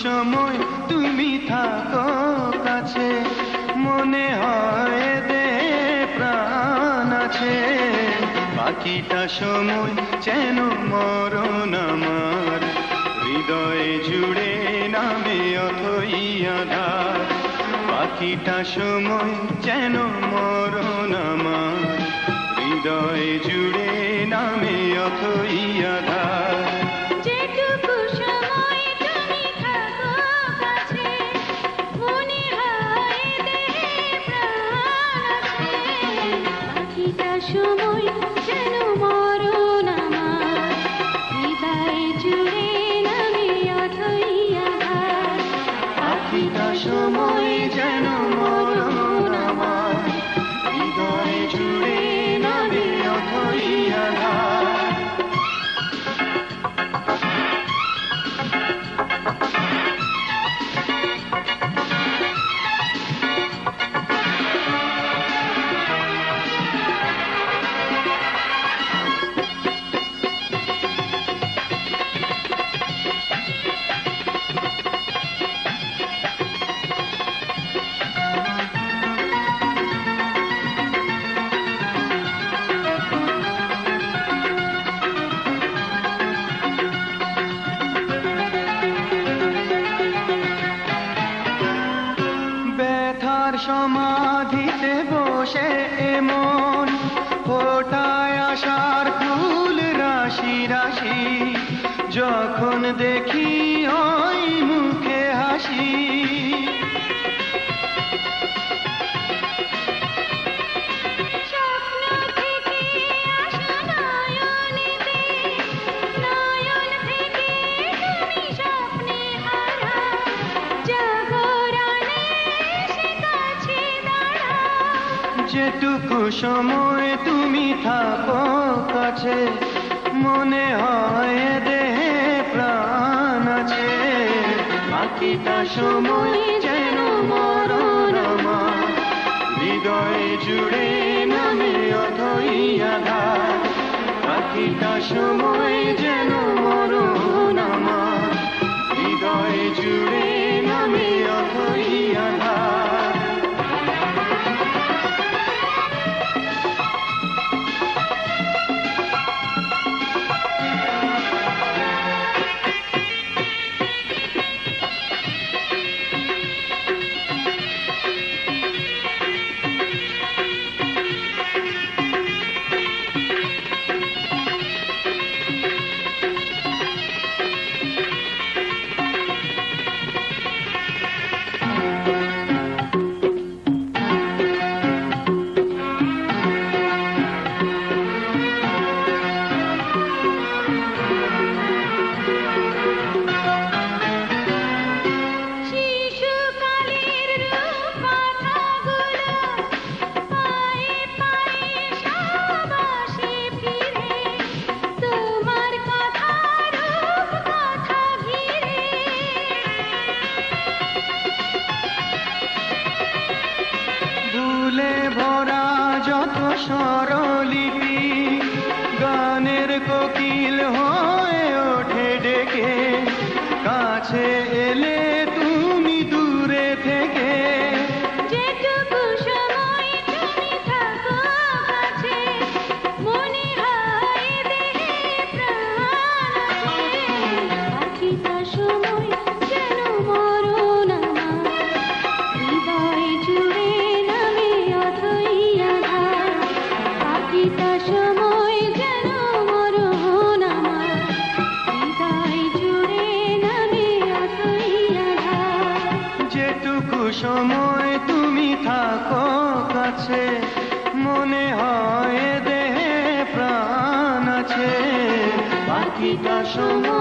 সময় তুমি থাকো কাছে, মনে হয় দেহে প্রাণ আছে। বাকিটা সময় যেন মরণ আমার, হৃদয়ে জুড়ে নামে অথই আধার। বাকিটা সময় যেন মরণ আমার, হৃদয়ে জুড়ে নামে অথই আধার। যেটুকু সময় তুমি থাকো কাছে, মনে হয় দেহে প্রাণ আছে। বাকিটা সময় যেন মরণ আমার, হৃদয়ে জুড়ে নামে অথই আধার। বাকিটা সময় যেন মরণ আমার, হৃদয়ে জুড়ে নামে অথই আধার। ব্যথার সমাধিতে বসে এমন ফোটায় আশার ফুল রাশি রাশি, যখন দেখি ওই মুখে হাসি। স্বপ্ন থেকে আসা নয়নেতে, নয়ন থেকে তুমি স্বপ্নে হারা, জাগরণে এসে কাছে দাঁড়াও। যেটুকু সময় তুমি থাকো কাছে, মনে হয় দেহে প্রাণ আছে। বাকিটা সময় যেন মরণ আমার, হৃদয়ে জুড়ে নামে অথই আধার। বাকিটা সময় যেন মরণ আমার, হৃদয়ে জুড়ে নামে অথই আধার। শিশুকালের রূপকথাগুলো পায়ে পায়ে সব আসে ফিরে, তোমার কথা রূপকথা ঘিরে। ভুলে ভরা যত স্বরলিপি, গানের কোকিল হয়ে ওঠে ডেকে, কাছে এলে তুমি দূরে থেকে। যেটুকু সময় তুমি থাকো কাছে, মনে হয় দেহে প্রাণ আছে। বাকিটা সময় যেন মরণ আমার, হৃদয়ে জুড়ে নামে অথই আধার। বাকিটা সময় যেন মরণ আমার, হৃদয়ে জুড়ে নামে অথই আধার। যেটুকু সময় তুমি থাকো কাছে, মনে হয় দেহে প্রাণ আছে। বাকিটা সময়